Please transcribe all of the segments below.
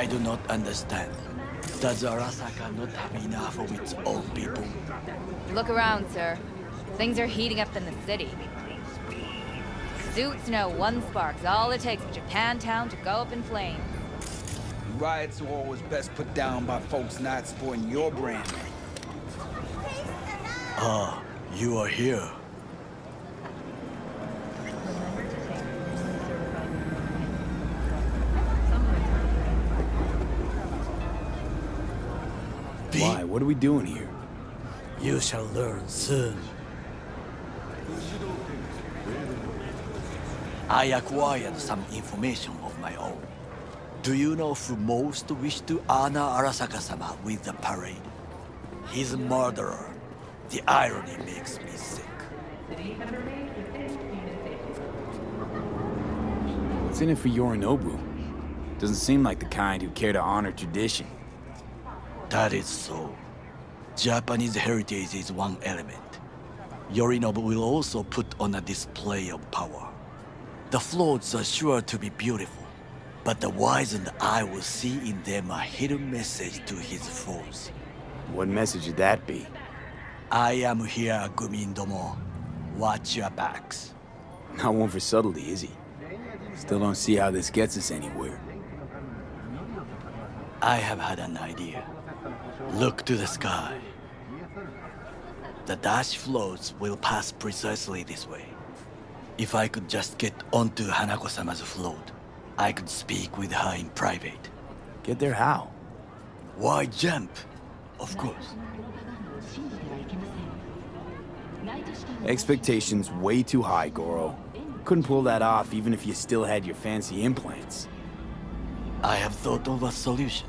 I do not understand. Does Arasaka not have enough of its own people? Look around, sir. Things are heating up in the city. Suits know one spark's all it takes for Japantown to go up in flames. Riots are always best put down by folks not supporting your brand. Ah, you are here. Why? What are we doing here? You shall learn soon. I acquired some information of my own. Do you know who most wished to honor Arasaka-sama with the parade? His murderer. The irony makes me sick. What's in it for Yorinobu? Doesn't seem like the kind who care to honor tradition. That is so. Japanese heritage is one element. Yorinobu will also put on a display of power. The floats are sure to be beautiful, but the wizened eye will see in them a hidden message to his foes. What message would that be? I am here, Gumindomo. Watch your backs. Not one for subtlety, is he? Still don't see how this gets us anywhere. I have had an idea. Look to the sky. The dash floats will pass precisely this way. If I could just get onto Hanako-sama's float, I could speak with her in private. Get there how? Why jump? Of course. Expectations way too high, Goro. Couldn't pull that off even if you still had your fancy implants. I have thought of a solution.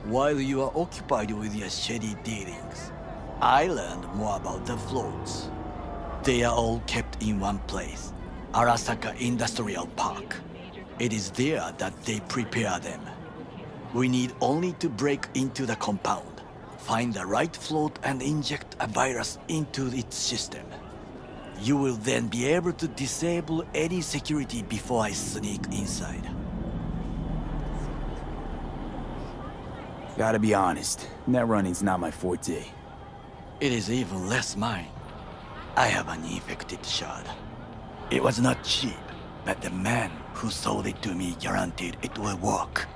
While you are occupied with your shady dealings, I learned more about the floats. They are all kept in one place, Arasaka Industrial Park. It is there that they prepare them. We need only to break into the compound, find the right float and inject a virus into its system. You will then be able to disable any security before I sneak inside. Gotta be honest, net running's not my forte. It is even less mine. I have an infected shard. It was not cheap, but the man who sold it to me guaranteed it will work.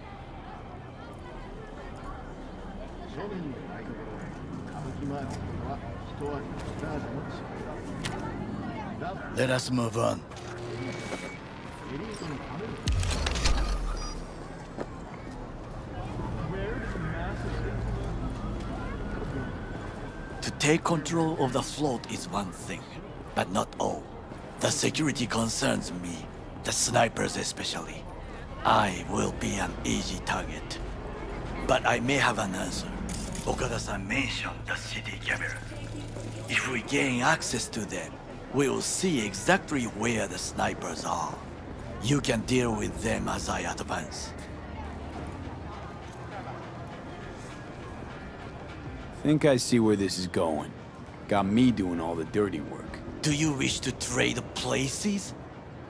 Let us move on. To take control of the float is one thing, but not all. The security concerns me, the snipers especially. I will be an easy target. But I may have an answer. Okada-san mentioned the city cameras. If we gain access to them, we will see exactly where the snipers are. You can deal with them as I advance. Think I see where this is going. Got me doing all the dirty work. Do you wish to trade places?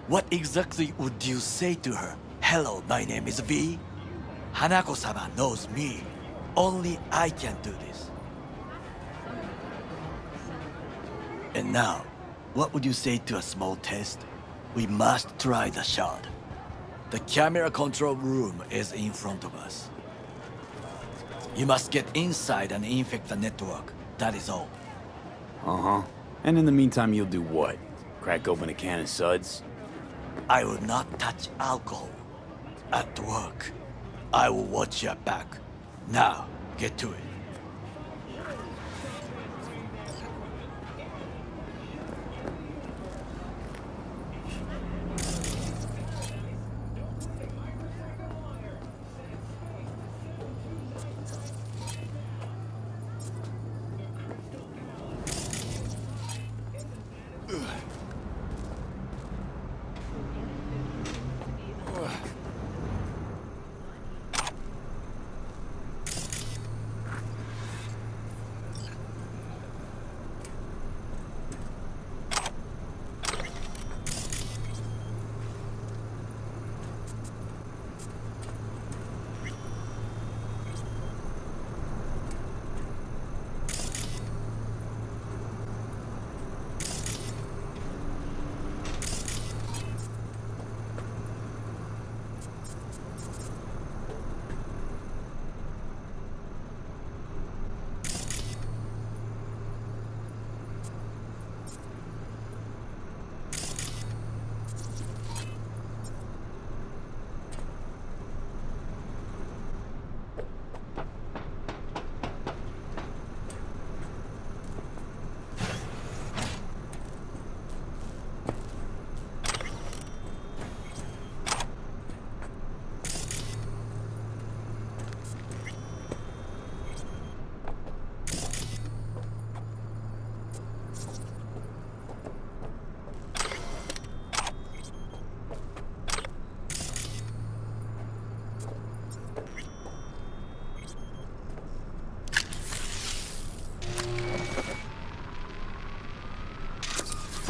What exactly would you say to her? Hello, my name is V. Hanako-sama knows me. Only I can do this. And now, what would you say to a small test? We must try the shard. The camera control room is in front of us. You must get inside and infect the network. That is all. Uh-huh. And in the meantime, you'll do what? Crack open a can of suds? I will not touch alcohol. At work, I will watch your back. Now, get to it.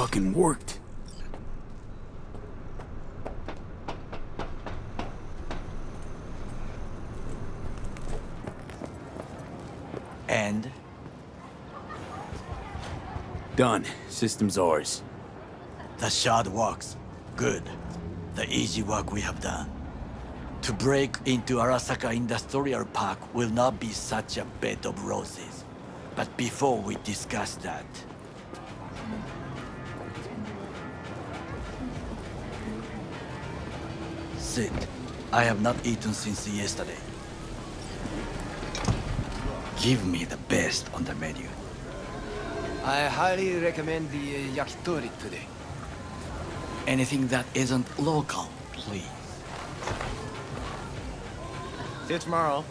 fucking worked. And Done. System's ours. the shard works. Good. The easy work we have done. To break into Arasaka Industrial Park will not be such a bed of roses. But before we discuss that... Sit. I have not eaten since yesterday. Give me the best on the menu. I highly recommend the yakitori today. Anything that isn't local, please. See you tomorrow.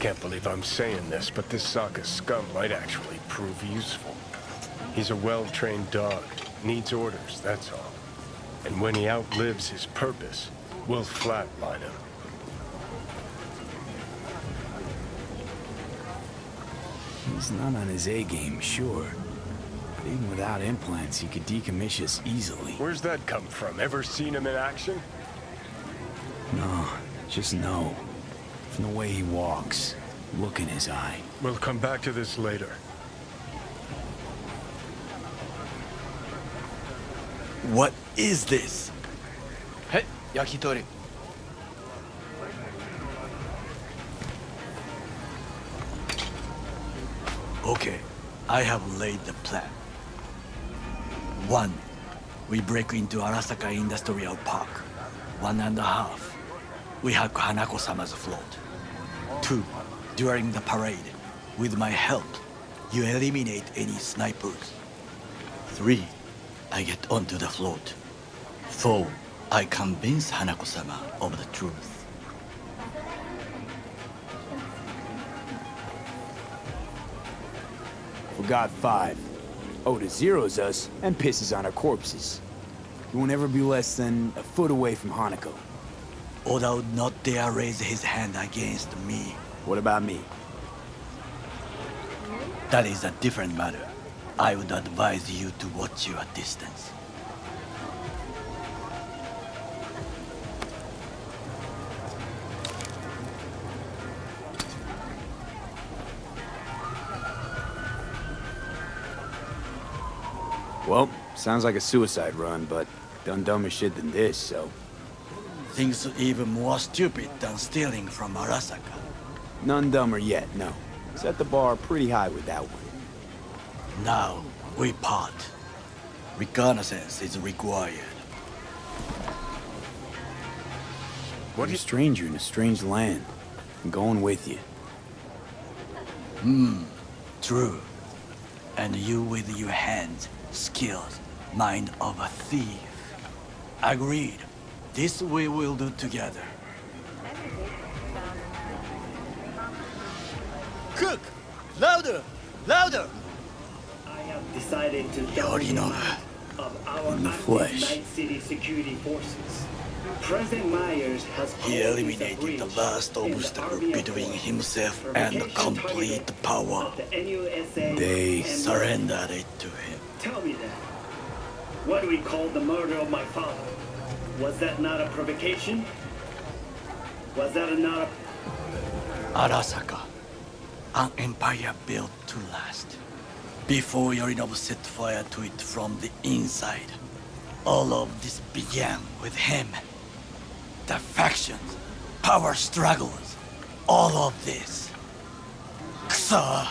Can't believe I'm saying this, but this Sokka scum might actually prove useful. He's a well-trained dog. Needs orders, that's all. And when he outlives his purpose, we'll flatline him. He's not on his A-game, sure. But even without implants, he could decommission us easily. Where's that come from? Ever seen him in action? No, just no. From the way he walks, look in his eye. We'll come back to this later. What is this? Hey, yakitori. Okay, I have laid the plan. 1. We break into Arasaka Industrial Park. 1.5. We hack Hanako-sama's float. 2. During the parade, with my help, you eliminate any snipers. 3. I get onto the float. 4. I convince Hanako-sama of the truth. Forgot 5. Oda zeros us and pisses on our corpses. He won't ever be less than a foot away from Hanako. Oda would not dare raise his hand against me. What about me? That is a different matter. I would advise you to watch your distance. Well, sounds like a suicide run, but done dumber shit than this, so... Things even more stupid than stealing from Arasaka. None dumber yet, no. Set the bar pretty high with that one. Now, we part. Reconnaissance is required. What are you, a stranger in a strange land? I'm going with you. True. And you with your hands, skills, mind of a thief. Agreed. This we will do together. Cook! Louder! Louder! I have decided to double the Yorinobu. amount of our In the active flesh. Night City security forces. President Myers has He called eliminated this a the breach last in the obstacle Army between Accord himself for and protection complete target power. of the NUSA They and Surrendered it to him. Tell me that. What we called the murder of my father. Was that not a provocation? Was that not a... Arasaka, an empire built to last. Before Yorinobu set fire to it from the inside, all of this began with him. The factions, power struggles, all of this. Kusa!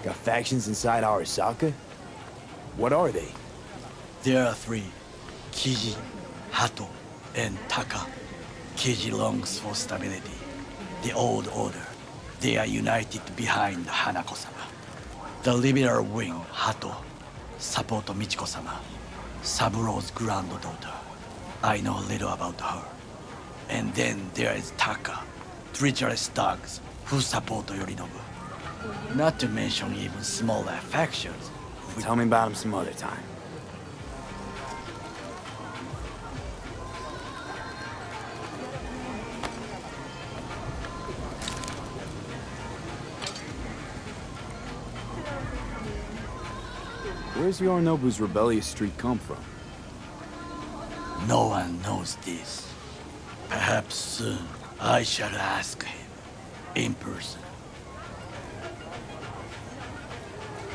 Got factions inside Arasaka? What are they? There are 3. Kiji, Hato, and Taka. Kiji longs for stability. The old order. They are united behind Hanako-sama. The liberal wing, Hato, support Michiko-sama, Saburo's granddaughter. I know little about her. And then there is Taka, treacherous dogs who support Yorinobu. Not to mention even smaller factions. Tell me about him some other time. Where's Yorinobu's rebellious streak come from? No one knows this. Perhaps soon I shall ask him in person.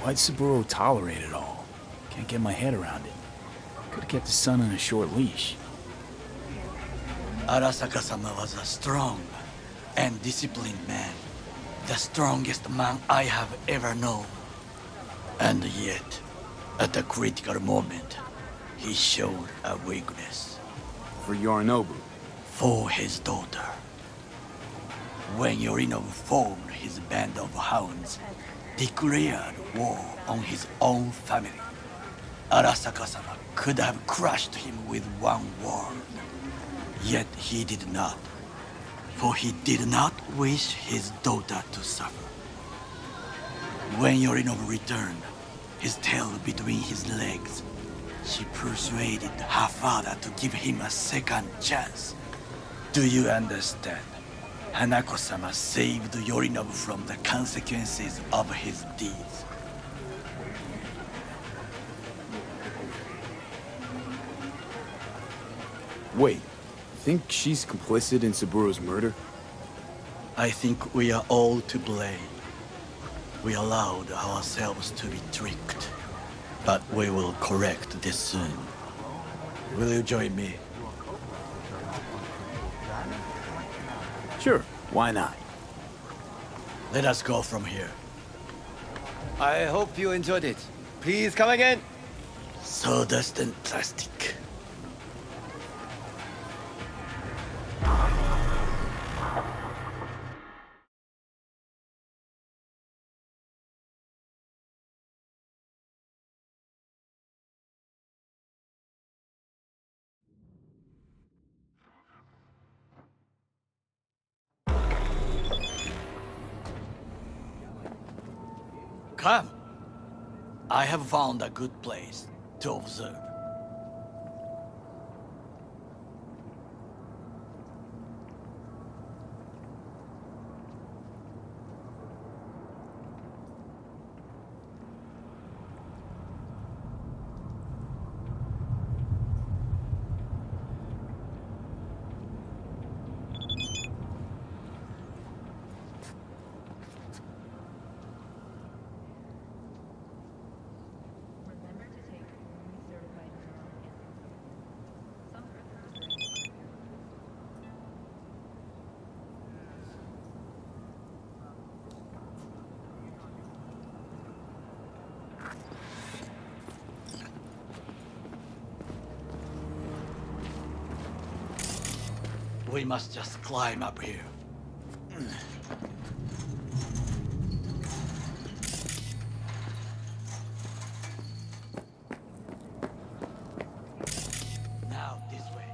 Why'd Saburo tolerate it all? Can't get my head around it. Could've kept his son on a short leash. Arasaka-sama was a strong and disciplined man. The strongest man I have ever known. And yet, at a critical moment, he showed a weakness. For Yorinobu. For his daughter. When Yorinobu formed his band of hounds, declared war on his own family, Arasaka-sama could have crushed him with one word. Yet he did not, for he did not wish his daughter to suffer. When Yorinobu returned, his tail between his legs, she persuaded her father to give him a second chance. Do you understand? Hanako-sama saved Yorinobu from the consequences of his deeds. Wait, think she's complicit in Saburo's murder? I think we are all to blame. We allowed ourselves to be tricked. But we will correct this soon. Will you join me? Sure, why not? Let us go from here. I hope you enjoyed it. Please come again. Sawdust and plastic. Come. I have found a good place to observe. We must just climb up here. Now this way.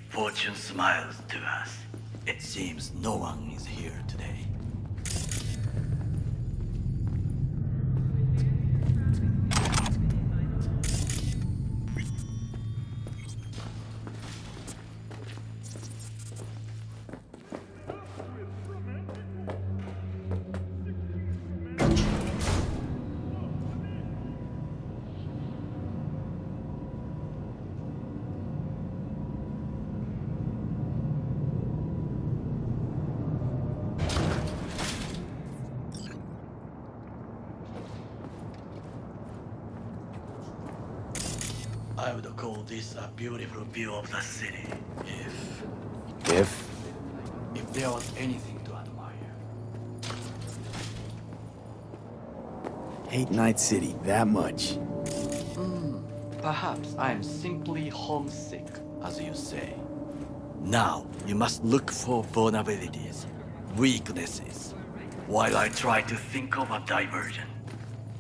Fortune smiles to us. It seems no one is here today. I would call this a beautiful view of the city, if there was anything to admire. Hate Night City that much. Perhaps I am simply homesick, as you say. Now, you must look for vulnerabilities, weaknesses. while I try to think of a diversion.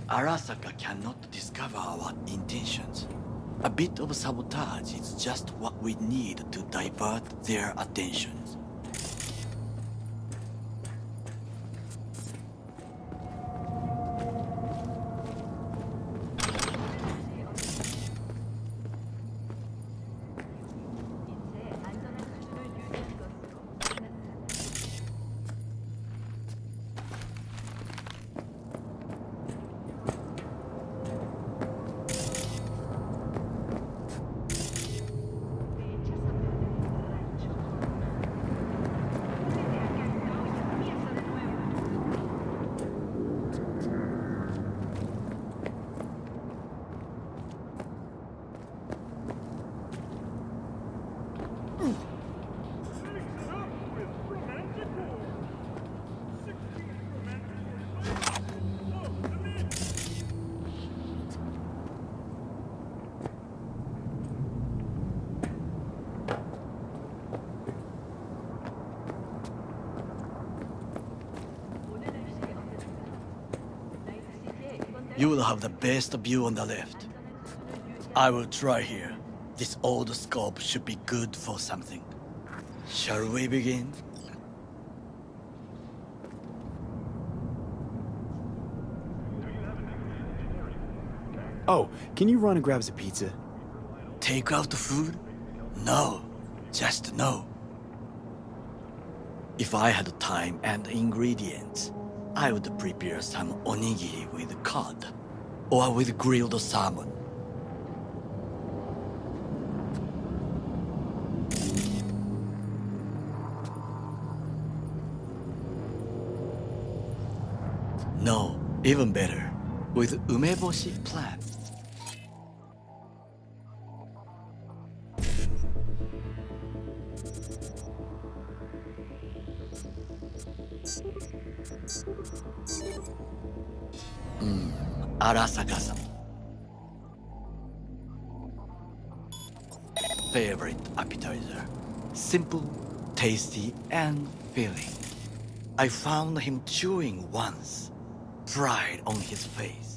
Arasaka cannot discover our intentions. A bit of sabotage is just what we need to divert their attentions. You will have the best view on the left. I will try here. This old scope should be good for something. Shall we begin? Oh, can you run and grab us a pizza? Take out the food? No, just no. If I had time and ingredients, I would prepare some onigiri with cod, or with grilled salmon. No, even better, with umeboshi plant. Arasaka-san. Favorite appetizer. Simple, tasty, and filling. I found him chewing once. Pride on his face.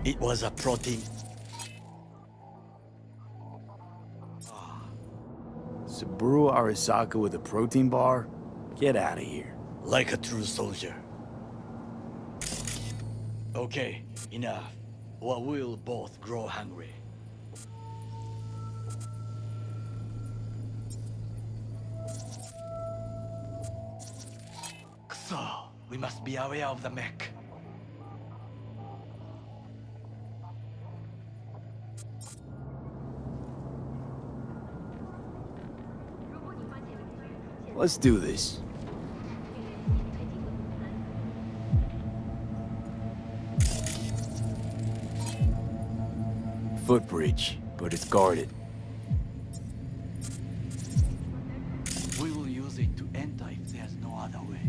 It was a protein. Saburo Arasaka with a protein bar? Get out of here. Like a true soldier. Okay, enough. Or we'll both grow hungry. So, we must be aware of the mech. Let's do this. Footbridge, but it's guarded. We will use it to enter if there's no other way.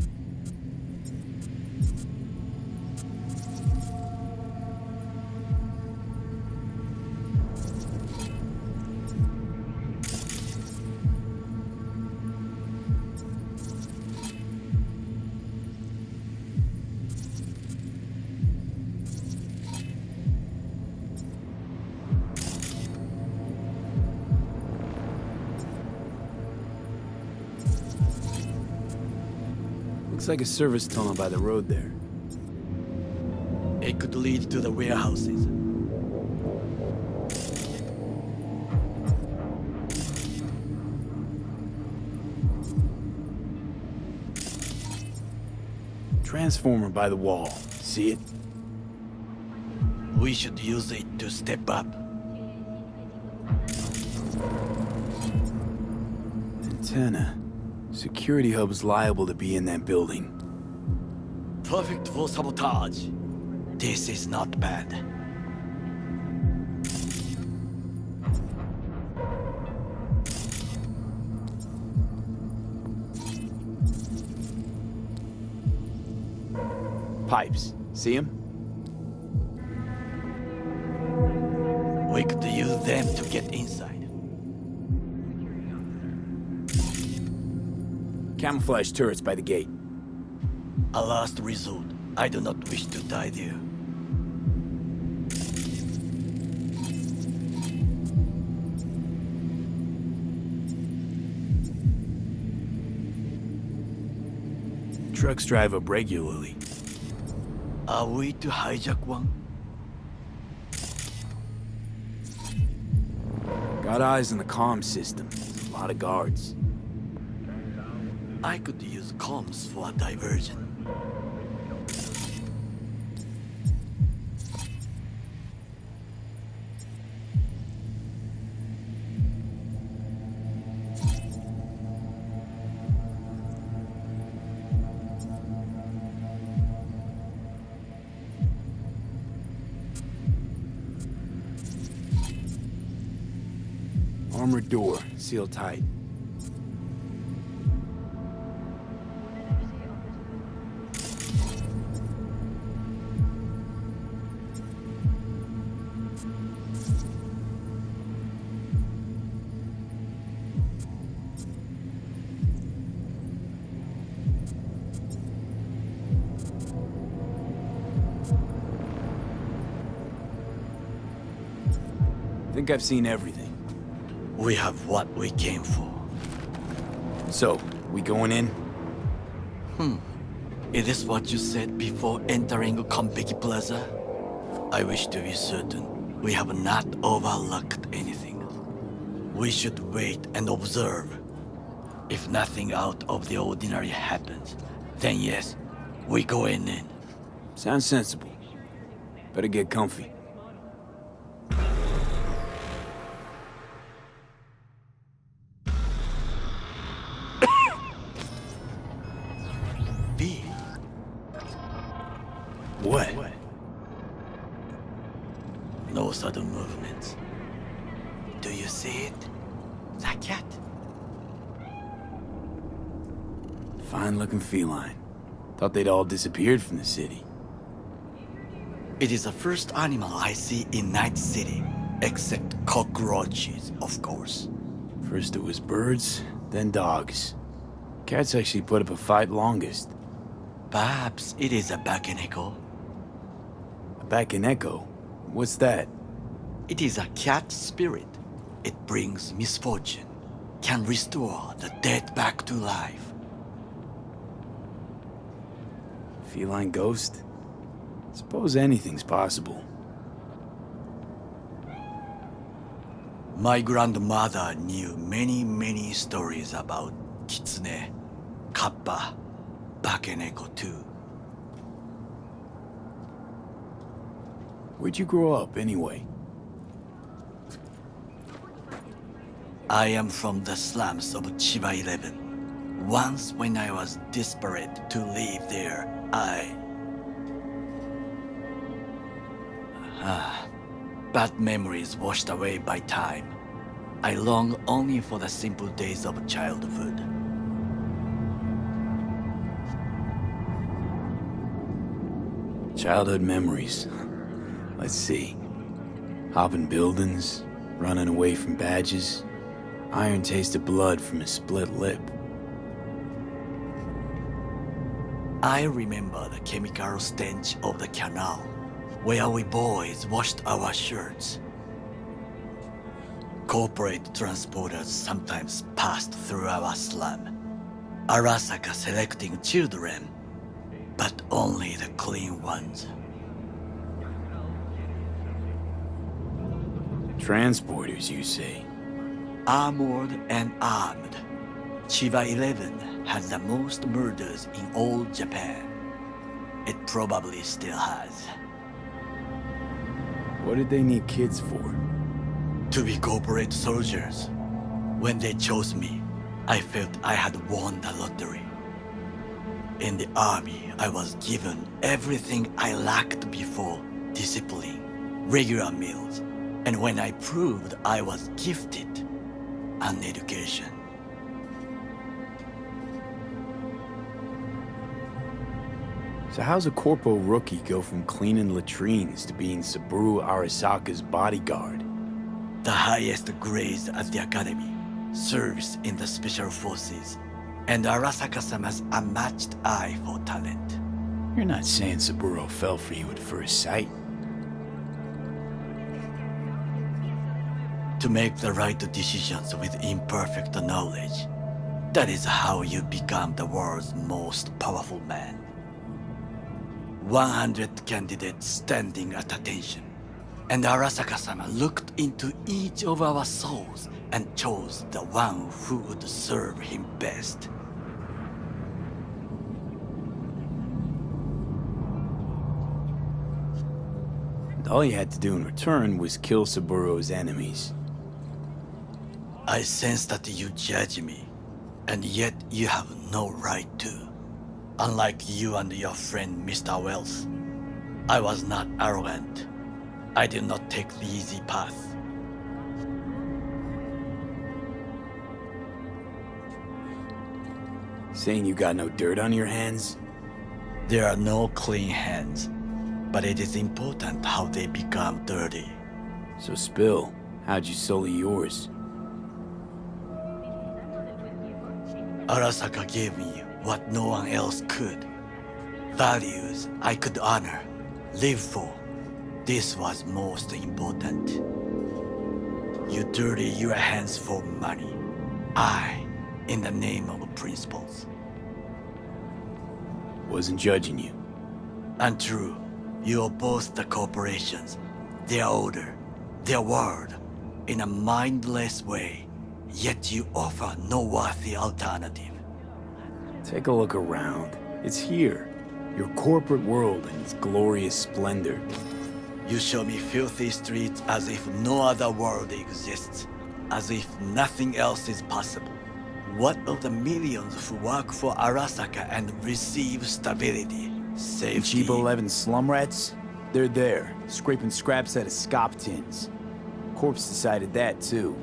Looks like a service tunnel by the road there. It could lead to the warehouses. Transformer by the wall. See it? We should use it to step up. Antenna. Security hub's liable to be in that building. Perfect for sabotage. This is not bad. Pipes. See them? We could use them to get inside. Camouflage turrets by the gate. A last resort. I do not wish to die there. Trucks drive up regularly. Are we to hijack one? Got eyes on the comm system. A lot of guards. I could use comms for a diversion. Armored door, sealed tight. Think I've seen everything. We have what we came for. So, we going in? Is this what you said before entering Konpeki Plaza? I wish to be certain we have not overlooked anything. We should wait and observe. If nothing out of the ordinary happens, then yes, we go in. Sounds sensible. Better get comfy. B. What? No sudden movements. Do you see it? The cat? Fine-looking feline. Thought they'd all disappeared from the city. It is the first animal I see in Night City, except cockroaches, of course. First it was birds, then dogs. Cats actually put up a fight longest. Perhaps it is a Bakeneko. A Bakeneko? What's that? It is a cat spirit. It brings misfortune, can restore the dead back to life. Feline ghost? Suppose anything's possible. My grandmother knew many stories about Kitsune, Kappa, Bakeneko too. Where'd you grow up, anyway? I am from the slums of Chiba 11. Once when I was desperate to live there, bad memories washed away by time. I long only for the simple days of childhood. Childhood memories. Let's see. Hopping buildings, running away from badges, iron taste of blood from a split lip. I remember the chemical stench of the canal, where we boys washed our shirts. Corporate transporters sometimes passed through our slum, Arasaka selecting children, but only the clean ones. Transporters, you say? Armored and armed, Chiba 11 has the most murders in all Japan. It probably still has. What did they need kids for? To be corporate soldiers. When they chose me, I felt I had won the lottery. In the army, I was given everything I lacked before: discipline, regular meals, and when I proved I was gifted, an education. So how's a corpo rookie go from cleaning latrines to being Saburo Arasaka's bodyguard? The highest grades at the academy, serves in the special forces, and Arasaka-sama's unmatched eye for talent. You're not saying Saburo fell for you at first sight. To make the right decisions with imperfect knowledge, that is how you become the world's most powerful man. 100 candidates standing at attention, and Arasaka-sama looked into each of our souls and chose the one who would serve him best. And all you had to do in return was kill Saburo's enemies. I sense that you judge me, and yet you have no right to. Unlike you and your friend Mr. Wells, I was not arrogant. I did not take the easy path. Saying you got no dirt on your hands? There are no clean hands, but it is important how they become dirty. So spill, how'd you sully yours? Arasaka gave me what no one else could. Values I could honor, live for. This was most important. You dirty your hands for money. I, in the name of principles. Wasn't judging you. Untrue. You oppose the corporations, their order, their word, in a mindless way, yet you offer no worthy alternative. Take a look around. It's here. Your corporate world in its glorious splendor. You show me filthy streets as if no other world exists, as if nothing else is possible. What of the millions who work for Arasaka and receive stability, safety? Chiba 11 slum rats? They're there, scraping scraps out of scop tins. Corpse decided that too.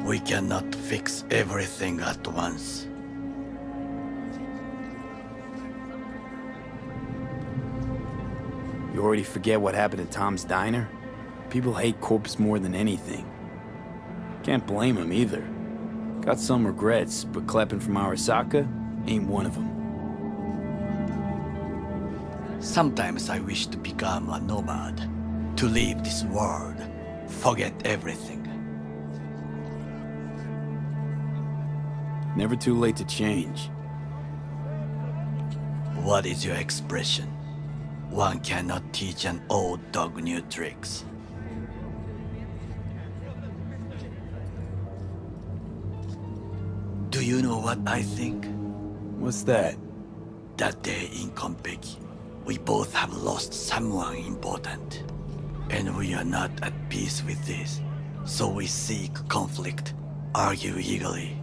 We cannot fix everything at once. You already forget what happened at Tom's Diner? People hate Corpse more than anything. Can't blame him either. Got some regrets, but clapping from Arasaka ain't one of them. Sometimes I wish to become a nomad, to leave this world, forget everything. Never too late to change. What is your expression? One cannot teach an old dog new tricks. Do you know what I think? What's that? That day in Konpeki, we both have lost someone important. And we are not at peace with this. So we seek conflict, argue eagerly.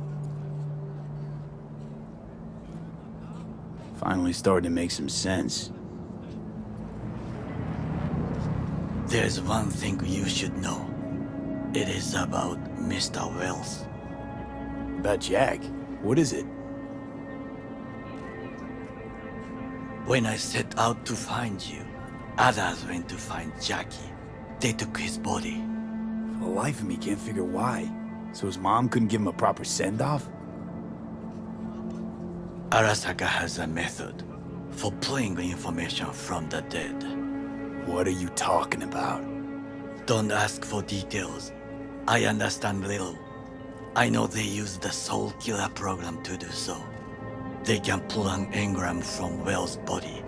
Finally starting to make some sense. There's one thing you should know. It is about Mr. Wells. About Jack? What is it? When I set out to find you, others went to find Jackie. They took his body. For the life of me, can't figure why. So his mom couldn't give him a proper send-off? Arasaka has a method for pulling information from the dead. What are you talking about? Don't ask for details. I understand little. I know they use the Soul Killer program to do so. They can pull an engram from Wells' body.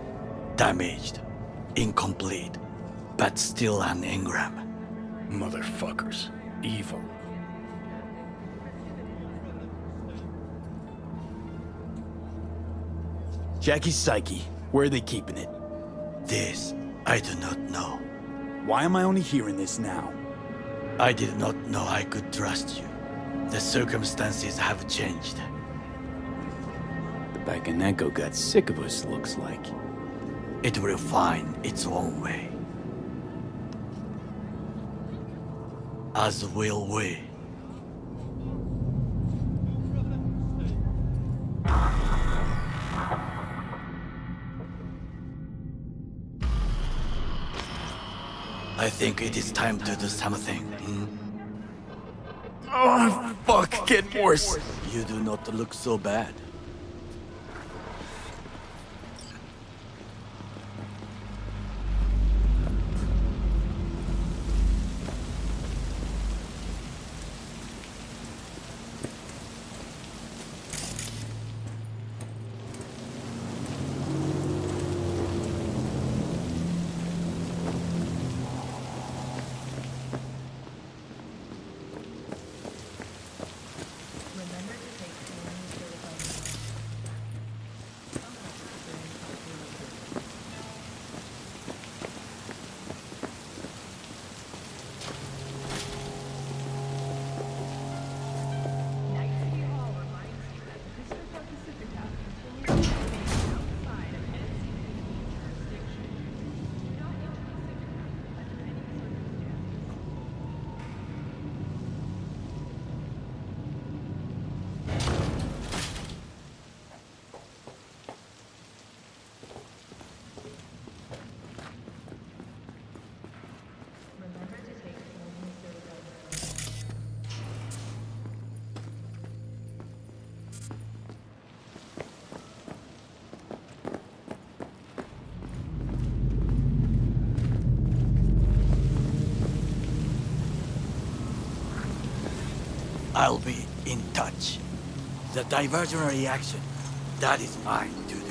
Damaged, incomplete, but still an engram. Motherfuckers. Evil. Jackie's psyche. Where are they keeping it? This, I do not know. Why am I only hearing this now? I did not know I could trust you. The circumstances have changed. The Bakaneko got sick of us, looks like. It will find its own way. As will we. I think it is time to do something. Oh, fuck, getting worse. You do not look so bad. I'll be in touch. The diversionary action, that is mine to do.